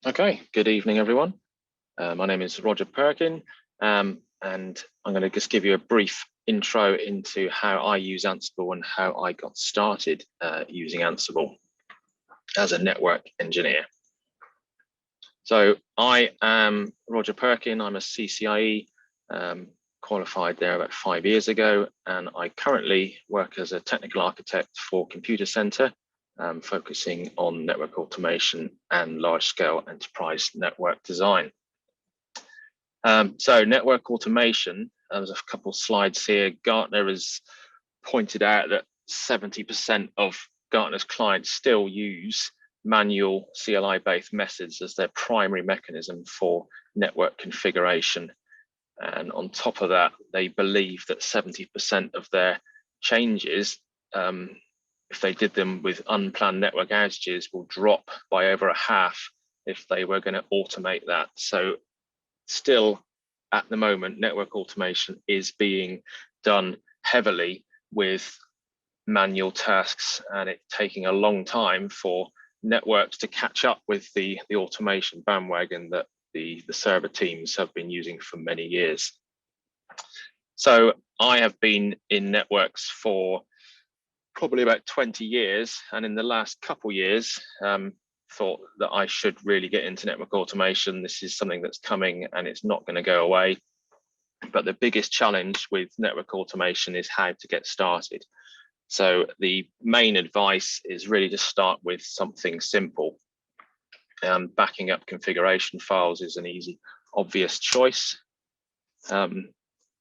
Okay, good evening, everyone. My name is Roger Perkin, and I'm going to just give you a brief intro into how I use Ansible and how I got started using Ansible as a network engineer. So I am Roger Perkin. I'm a CCIE, qualified there about 5 years ago, and I currently work as a technical architect for Computer Center, focusing on network automation and large-scale enterprise network design. So network automation, there's a couple of slides here. Gartner has pointed out that 70% of Gartner's clients still use manual CLI-based methods as their primary mechanism for network configuration. And on top of that, they believe that 70% of their changes, if they did them with unplanned network outages, will drop by over a half if they were going to automate that. So still at the moment, network automation is being done heavily with manual tasks, and it's taking a long time for networks to catch up with the automation bandwagon that the server teams have been using for many years. So I have been in networks for probably about 20 years, and in the last couple of years, thought that I should really get into network automation. This is something that's coming and it's not going to go away. But the biggest challenge with network automation is how to get started. So the main advice is really to start with something simple. Backing up configuration files is an easy, obvious choice. Then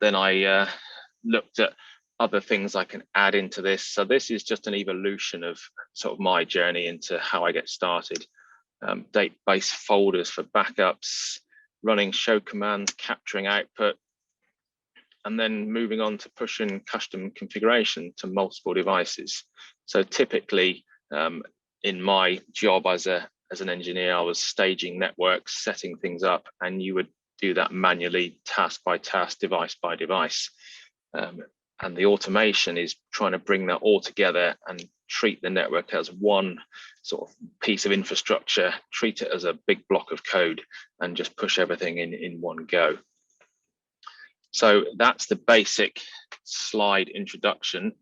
I looked at other things I can add into this. So this is just an evolution of sort of my journey into how I get started. Database folders for backups, running show commands, capturing output, and then moving on to pushing custom configuration to multiple devices. So typically in my job as an engineer, I was staging networks, setting things up, and you would do that manually, task by task, device by device. And the automation is trying to bring that all together and treat the network as one sort of piece of infrastructure, treat it as a big block of code, and just push everything in one go. So that's the basic slide introduction.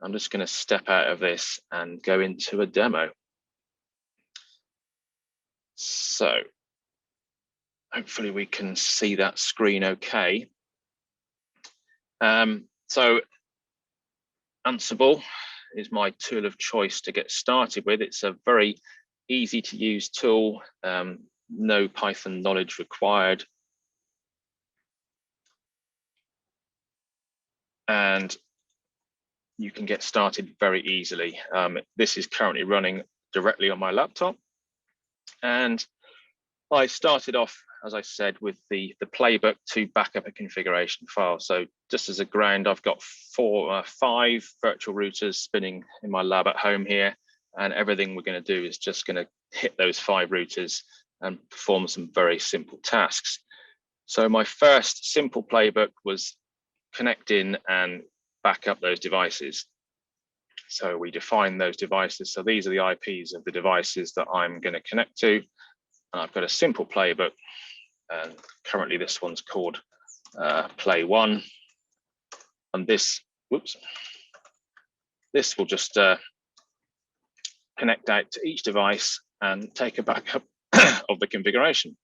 I'm just going to step out of this and go into a demo. So hopefully we can see that screen okay. So Ansible is my tool of choice to get started with. It's a very easy to use tool, no Python knowledge required. And you can get started very easily. This is currently running directly on my laptop. And I started off, as I said, with the playbook to back up a configuration file. So just as a ground, I've got 5 virtual routers spinning in my lab at home here. And everything we're going to do is just going to hit those 5 routers and perform some very simple tasks. So my first simple playbook was connect in and back up those devices. So we define those devices. So these are the IPs of the devices that I'm going to connect to. And I've got a simple playbook. And currently this one's called play 1. And this will just connect out to each device and take a backup of the configuration.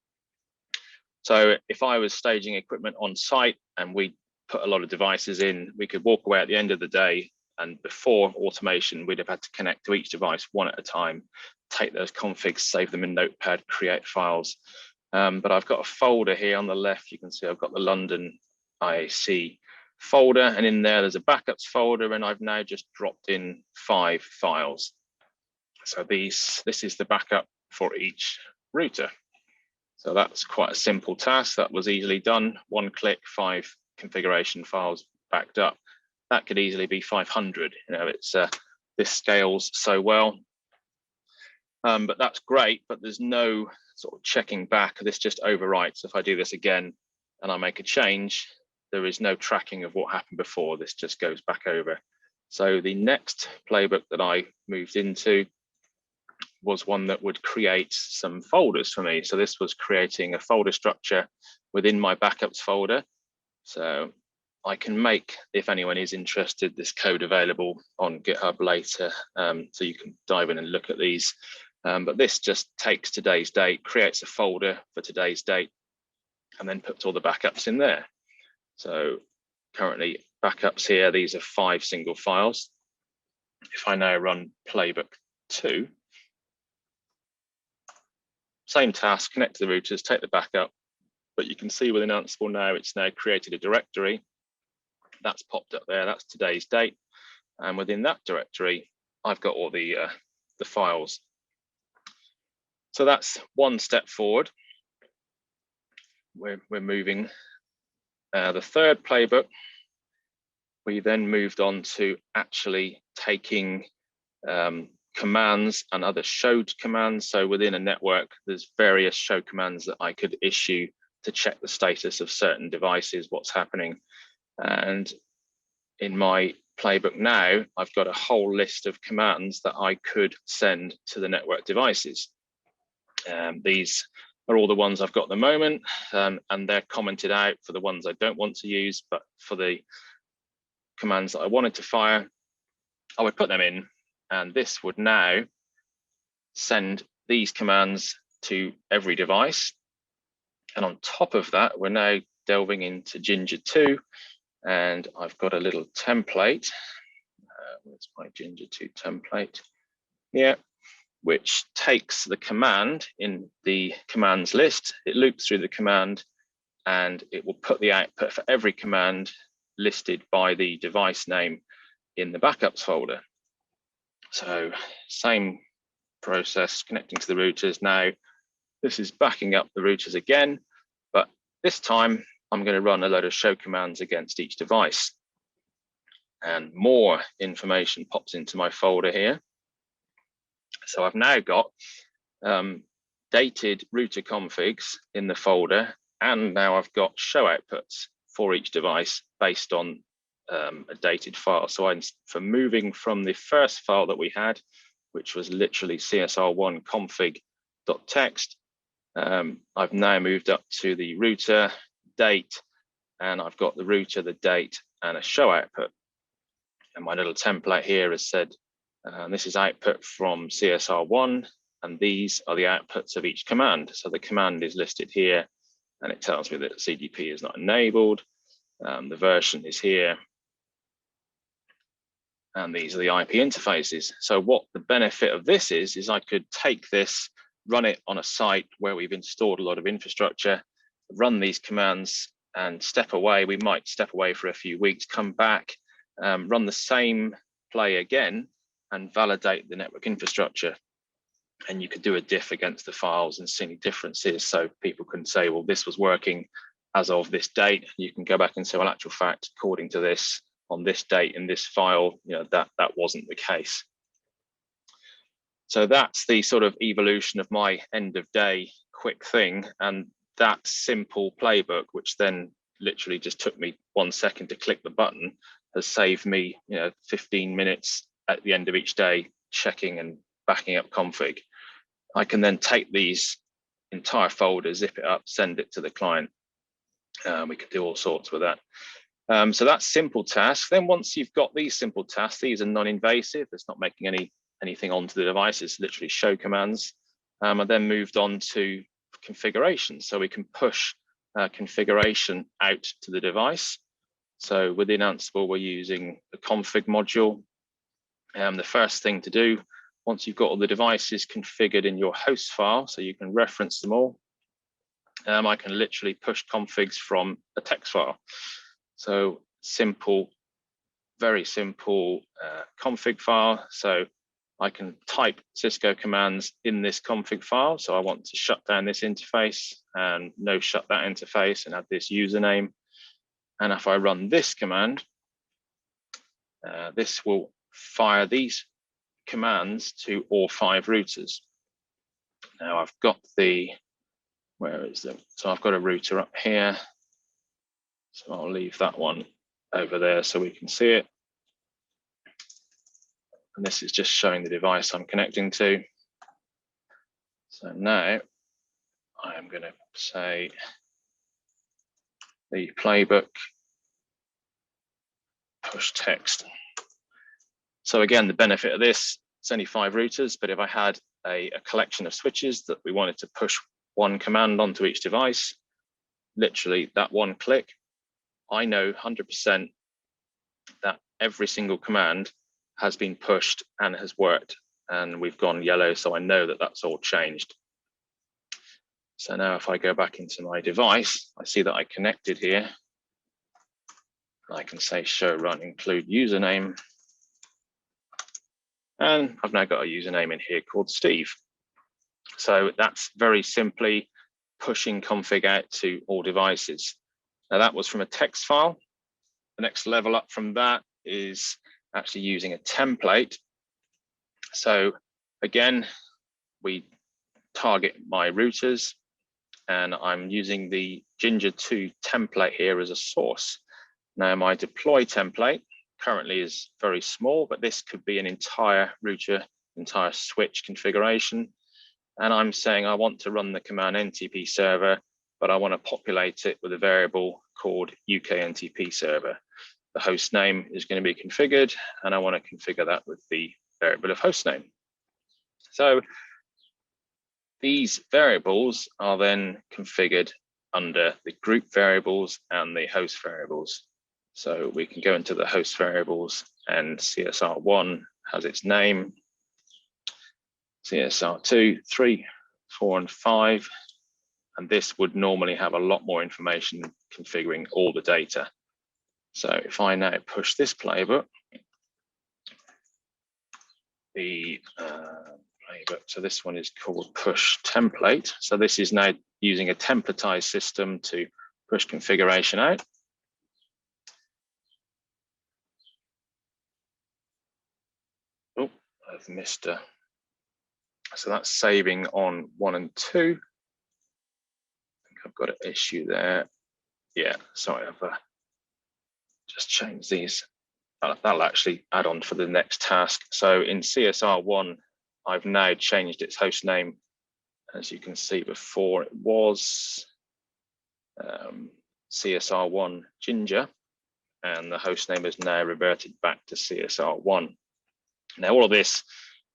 So if I was staging equipment on site and we put a lot of devices in, we could walk away at the end of the day, and before automation, we'd have had to connect to each device one at a time, take those configs, save them in Notepad, create files. But I've got a folder here on the left. You can see I've got the LonondIAC folder, and in there's a backups folder, and I've now just dropped in 5 files. So this is the backup for each router. So that's quite a simple task. That was easily done. 1 click, 5 configuration files backed up. That could easily be 500. You know, it's this scales so well. But that's great, but there's no sort of checking back. This just overwrites. If I do this again and I make a change, there is no tracking of what happened before. This just goes back over. So the next playbook that I moved into was one that would create some folders for me. So this was creating a folder structure within my backups folder. So I can make, if anyone is interested, this code available on GitHub later, so you can dive in and look at these. But this just takes today's date, creates a folder for today's date, and then puts all the backups in there. So currently backups here, these are 5 single files. If I now run playbook 2, same task, connect to the routers, take the backup, but you can see within Ansible now, it's now created a directory. That's popped up there, that's today's date. And within that directory, I've got all the files. So that's one step forward. We're moving. The third playbook, we then moved on to actually taking commands and other showed commands. So within a network, there's various show commands that I could issue to check the status of certain devices, what's happening. And in my playbook now, I've got a whole list of commands that I could send to the network devices. These are all the ones I've got at the moment, and they're commented out for the ones I don't want to use, but for the commands that I wanted to fire, I would put them in, and this would now send these commands to every device. And on top of that, we're now delving into Ginger 2, and I've got a little template. Where's my Ginger 2 template? Yeah, which takes the command in the commands list, it loops through the command, and it will put the output for every command listed by the device name in the backups folder. So same process, connecting to the routers. Now, this is backing up the routers again, but this time I'm going to run a load of show commands against each device. And more information pops into my folder here. So I've now got dated router configs in the folder, and now I've got show outputs for each device based on a dated file. So for moving from the first file that we had, which was literally csr1 config.txt, I've now moved up to the router date, and I've got the router, the date, and a show output. And my little template here has said, this is output from CSR1, and these are the outputs of each command. So the command is listed here, and it tells me that CDP is not enabled. The version is here, and these are the IP interfaces. So what the benefit of this is I could take this, run it on a site where we've installed a lot of infrastructure, run these commands and step away. We might step away for a few weeks, come back, run the same play again and validate the network infrastructure. And you could do a diff against the files and see any differences. So people can say, well, this was working as of this date. You can go back and say, well, actual fact, according to this, on this date in this file, you know, that wasn't the case. So that's the sort of evolution of my end of day quick thing. And that simple playbook, which then literally just took me 1 second to click the button, has saved me, 15 minutes at the end of each day checking and backing up config. I can then take these entire folders, zip it up, send it to the client. We could do all sorts with that. So that's simple tasks. Then once you've got these simple tasks, these are non-invasive. It's not making anything onto the device. It's literally show commands. I then moved on to configuration. So we can push configuration out to the device. So within Ansible, we're using the config module. The first thing to do, once you've got all the devices configured in your host file, so you can reference them all, I can literally push configs from a text file. So simple, very simple config file. So I can type Cisco commands in this config file. So I want to shut down this interface and no shut that interface and add this username. And if I run this command, this will fire these commands to all 5 routers. Now I've got where is it? So I've got a router up here. So I'll leave that one over there so we can see it. And this is just showing the device I'm connecting to. So now I am going to say the playbook push text. So again, the benefit of this, it's only 5 routers, but if I had a collection of switches that we wanted to push one command onto each device, literally that one click, I know 100% that every single command has been pushed and has worked, and we've gone yellow, so I know that that's all changed. So now if I go back into my device, I see that I connected here. I can say show run include username. And I've now got a username in here called Steve. So that's very simply pushing config out to all devices. Now that was from a text file. The next level up from that is actually using a template. So again, we target my routers, and I'm using the Ginger 2 template here as a source. Now my deploy template currently is very small, but this could be an entire router, entire switch configuration. And I'm saying I want to run the command NTP server, but I want to populate it with a variable called UK NTP server. The host name is going to be configured, and I want to configure that with the variable of host name. So these variables are then configured under the group variables and the host variables. So we can go into the host variables, and CSR1 has its name, CSR2, 3, 4, and 5. And this would normally have a lot more information configuring all the data. So if I now push this playbook, the playbook, so this one is called push template. So this is now using a templatized system to push configuration out. Oh, I've missed a, so that's saving on 1 and 2. I think I've got an issue there. Yeah, sorry, I've just changed these. That'll actually add on for the next task. So in CSR1, I've now changed its host name. As you can see before, it was CSR1 Ginger, and the host name has now reverted back to CSR1. Now all of this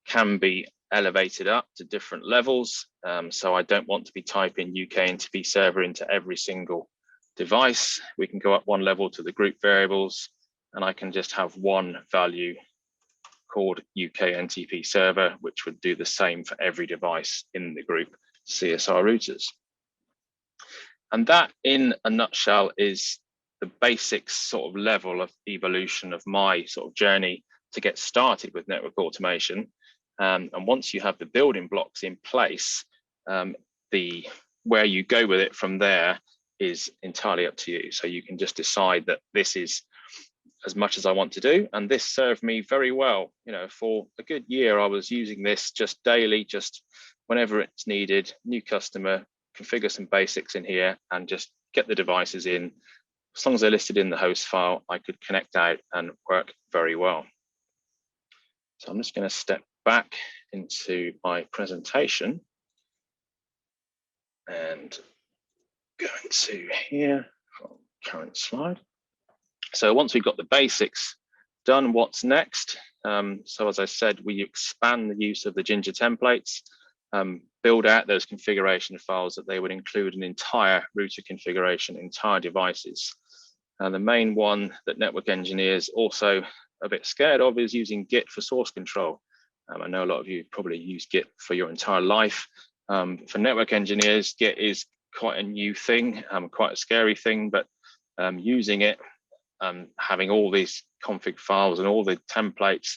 can be elevated up to different levels. So I don't want to be typing UK NTP server into every single device. We can go up one level to the group variables, and I can just have one value called UK NTP server, which would do the same for every device in the group CSR routers. And that, in a nutshell, is the basic sort of level of evolution of my sort of journey to get started with network automation. And once you have the building blocks in place, where you go with it from there is entirely up to you. So you can just decide that this is as much as I want to do, and this served me very well. You know, for a good year, I was using this just daily, just whenever it's needed. New customer, configure some basics in here, and just get the devices in. As long as they're listed in the host file, I could connect out and work very well. So I'm just going to step back into my presentation and go into here, current slide. So once we've got the basics done, what's next? So as I said, we expand the use of the Ginger templates, build out those configuration files that they would include an entire router configuration, entire devices. And the main one that network engineers also a bit scared of is using Git for source control. I know a lot of you probably use Git for your entire life. For network engineers, Git is quite a new thing, quite a scary thing, but using it, having all these config files and all the templates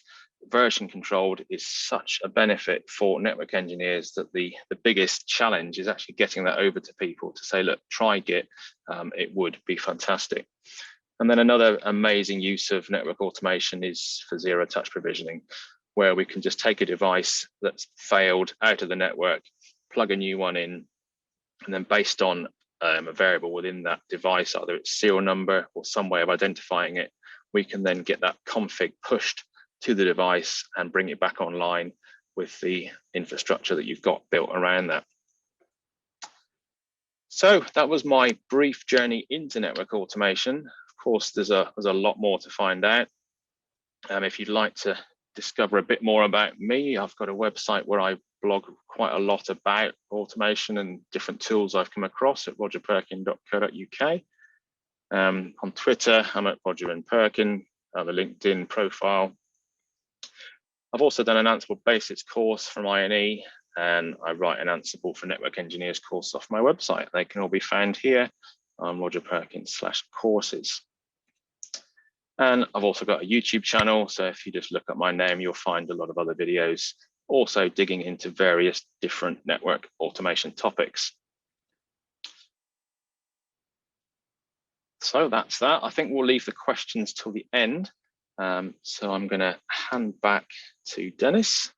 version controlled is such a benefit for network engineers that the biggest challenge is actually getting that over to people to say, look, try Git, it would be fantastic. And then another amazing use of network automation is for zero touch provisioning, where we can just take a device that's failed out of the network, plug a new one in, and then based on a variable within that device, either its serial number or some way of identifying it, we can then get that config pushed to the device and bring it back online with the infrastructure that you've got built around that. So that was my brief journey into network automation. Of course, there's a lot more to find out. If you'd like to discover a bit more about me, I've got a website where I blog quite a lot about automation and different tools I've come across at rogerperkin.co.uk. On Twitter, I'm at Roger and Perkin, the LinkedIn profile. I've also done an Ansible Basics course from INE, and I write an Ansible for Network Engineers course off my website. They can all be found here on rogerperkin.com/courses. And I've also got a YouTube channel, so if you just look at my name, you'll find a lot of other videos, also digging into various different network automation topics. So that's that. I think we'll leave the questions till the end. So I'm going to hand back to Dennis.